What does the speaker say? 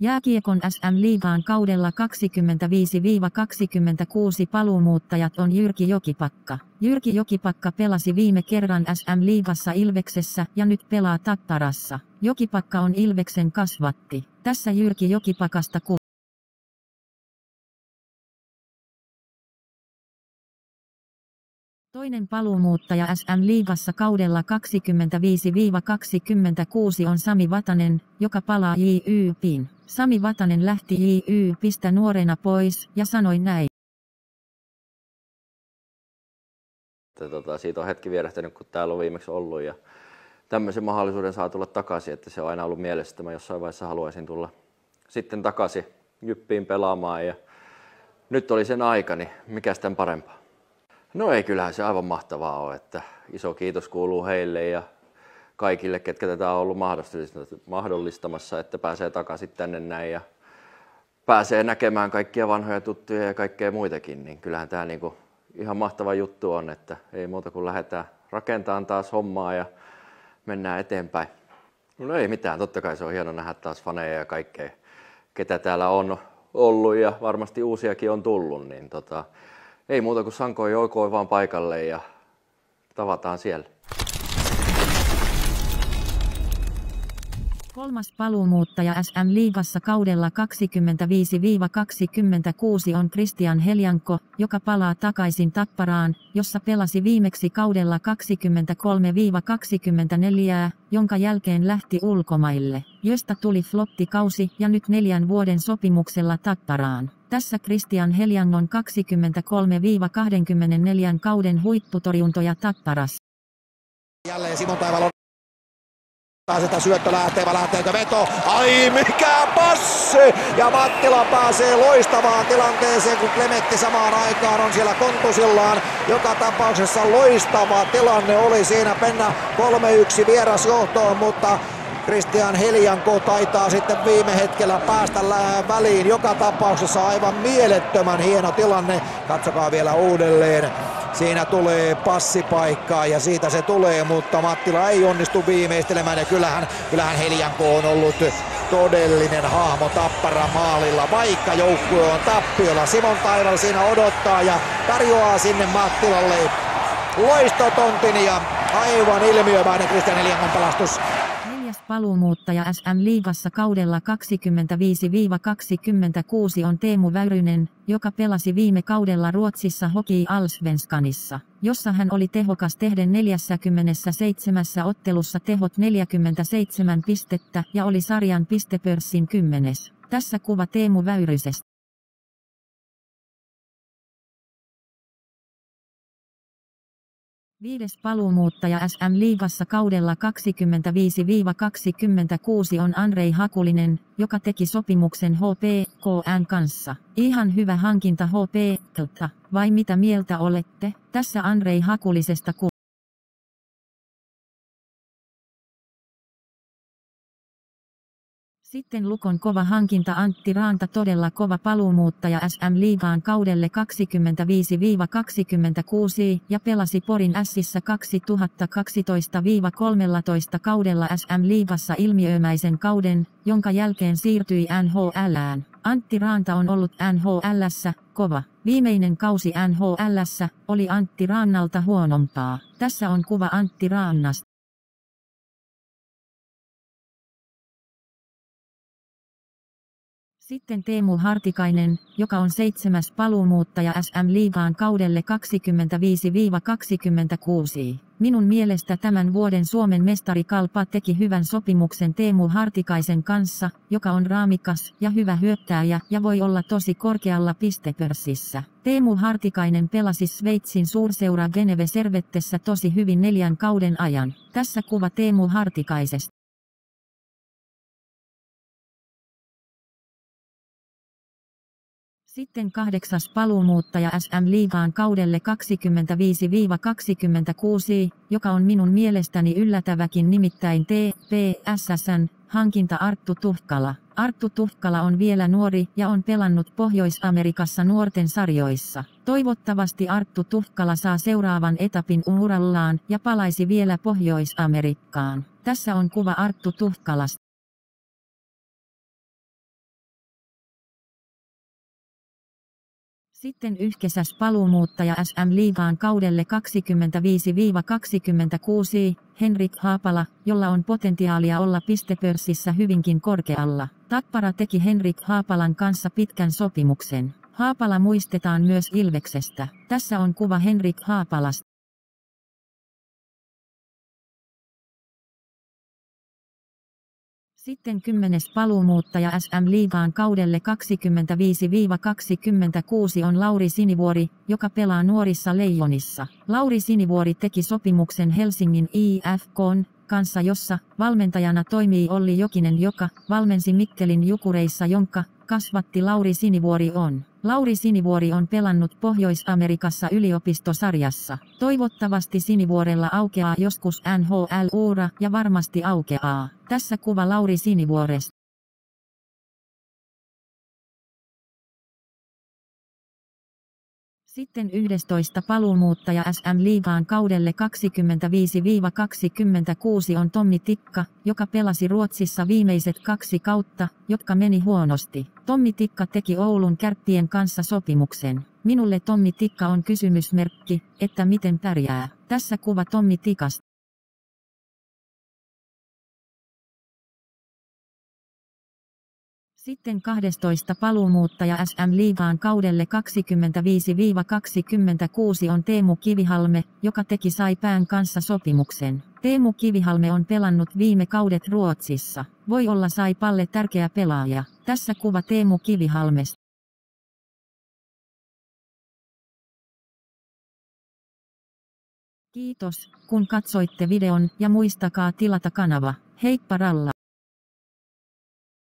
Jääkiekon SM-liigaan kaudella 25-26 paluumuuttajat on Jyrki Jokipakka. Jyrki Jokipakka pelasi viime kerran SM-liigassa Ilveksessä ja nyt pelaa Tapparassa. Jokipakka on Ilveksen kasvatti. Tässä Jyrki Jokipakasta kuva. Toinen paluumuuttaja SM-liigassa kaudella 25-26 on Sami Vatanen, joka palaa JYP:iin. Sami Vatanen lähti JYP:stä nuorena pois ja sanoi näin. Siitä on hetki vierähtänyt, kun täällä on viimeksi ollut ja tämmöisen mahdollisuuden saa tulla takaisin, että se on aina ollut mielessä, että mä jossain vaiheessa haluaisin tulla sitten takaisin JYP:iin pelaamaan ja nyt oli sen aika, niin mikäs tämän parempaa. No ei, kyllähän se aivan mahtavaa on, että iso kiitos kuuluu heille ja kaikille, ketkä tätä on ollut mahdollistamassa, että pääsee takaisin tänne näin ja pääsee näkemään kaikkia vanhoja tuttuja ja kaikkea muitakin, niin kyllähän tämä niinku ihan mahtava juttu on, että ei muuta kuin lähdetään rakentamaan taas hommaa ja mennään eteenpäin. No ei mitään, totta kai se on hieno nähdä taas faneja ja kaikkea, ketä täällä on ollut ja varmasti uusiakin on tullut, niin ei muuta kuin sankoi joukoi vaan paikalle ja tavataan siellä. Kolmas paluumuuttaja SM-liigassa kaudella 25-26 on Christian Helianko, joka palaa takaisin Tapparaan, jossa pelasi viimeksi kaudella 23-24, jonka jälkeen lähti ulkomaille, josta tuli floptikausi ja nyt 4 vuoden sopimuksella Tapparaan. Tässä Christian Heliangon 23-24 kauden huipputorjuntoja Tapparassa. Jälleen Simon Taivalo. Sitä syöttö lähteekö veto? Ai mikä passi! Ja Mattila pääsee loistavaan tilanteeseen, kun Klemetti samaan aikaan on siellä kontusillaan. Joka tapauksessa loistava tilanne oli siinä, mennä 3-1 vierasjohtoon, mutta Christian Helianko taitaa sitten viime hetkellä päästä väliin. Joka tapauksessa aivan mielettömän hieno tilanne. Katsokaa vielä uudelleen. Siinä tulee passipaikkaa ja siitä se tulee, mutta Mattila ei onnistu viimeistelemään ja kyllähän Helianko on ollut todellinen hahmo Tapparan maalilla, vaikka joukkue on tappiolla. Simon Taival siinä odottaa ja tarjoaa sinne Mattilalle loistotontin ja aivan ilmiömäinen Christian Heliankon pelastus. Paluumuuttaja SM-liigassa kaudella 25-26 on Teemu Väyrynen, joka pelasi viime kaudella Ruotsissa Hockey Allsvenskanissa, jossa hän oli tehokas tehden 47 ottelussa tehot 47 pistettä ja oli sarjan pistepörssin 10. Tässä kuva Teemu Väyrysestä. Viides paluumuuttaja SM-liigassa kaudella 25-26 on Andrei Hakulinen, joka teki sopimuksen HPK:n kanssa. Ihan hyvä hankinta HPK:lta, vai mitä mieltä olette? Tässä Andrei Hakulisesta kuva. Sitten Lukon kova hankinta Antti Raanta, todella kova paluumuuttaja SM-liigaan kaudelle 25-26 ja pelasi Porin Ässissä 2012-13 kaudella SM-liigassa ilmiömäisen kauden, jonka jälkeen siirtyi NHL:ään. Antti Raanta on ollut NHL:ssä kova. Viimeinen kausi NHL:ssä oli Antti Raannalta huonompaa. Tässä on kuva Antti Raannasta. Sitten Teemu Hartikainen, joka on 7. paluumuuttaja SM-liigaan kaudelle 25-26. Minun mielestä tämän vuoden Suomen mestari Kalpa teki hyvän sopimuksen Teemu Hartikaisen kanssa, joka on raamikas ja hyvä hyökkääjä ja voi olla tosi korkealla pistepörssissä. Teemu Hartikainen pelasi Sveitsin suurseura Geneve Servettessä tosi hyvin 4 kauden ajan. Tässä kuva Teemu Hartikaisesta. Sitten 8. paluumuuttaja SM-liigaan kaudelle 25-26, joka on minun mielestäni yllätäväkin, nimittäin TPS:n hankinta Arttu Tuhkala. Arttu Tuhkala on vielä nuori ja on pelannut Pohjois-Amerikassa nuorten sarjoissa. Toivottavasti Arttu Tuhkala saa seuraavan etapin urallaan ja palaisi vielä Pohjois-Amerikkaan. Tässä on kuva Arttu Tuhkalasta. Sitten yhkesäs paluumuuttaja SM-liigaan kaudelle 25-26, Henrik Haapala, jolla on potentiaalia olla pistepörssissä hyvinkin korkealla. Tappara teki Henrik Haapalan kanssa pitkän sopimuksen. Haapala muistetaan myös Ilveksestä. Tässä on kuva Henrik Haapalasta. Sitten 10. paluumuuttaja SM-liigaan kaudelle 25-26 on Lauri Sinivuori, joka pelaa Nuorissa Leijonissa. Lauri Sinivuori teki sopimuksen Helsingin IFK:n kanssa, jossa valmentajana toimii Olli Jokinen, joka valmensi Mikkelin Jukureissa, jonka kasvatti Lauri Sinivuori on. Lauri Sinivuori on pelannut Pohjois-Amerikassa yliopistosarjassa. Toivottavasti Sinivuorella aukeaa joskus NHL-ura ja varmasti aukeaa. Tässä kuva Lauri Sinivuoresta. Sitten 11. paluumuuttaja SM-liigaan kaudelle 25-26 on Tommi Tikka, joka pelasi Ruotsissa viimeiset 2 kautta, jotka meni huonosti. Tommi Tikka teki Oulun Kärppien kanssa sopimuksen. Minulle Tommi Tikka on kysymysmerkki, että miten pärjää. Tässä kuva Tommi Tikasta. Sitten 12. paluumuuttaja SM-liigaan kaudelle 25-26 on Teemu Kivihalme, joka teki Saipään kanssa sopimuksen. Teemu Kivihalme on pelannut viime kaudet Ruotsissa. Voi olla Saipalle tärkeä pelaaja. Tässä kuva Teemu Kivihalmesta. Kiitos, kun katsoitte videon, ja muistakaa tilata kanava. Heippa ralla!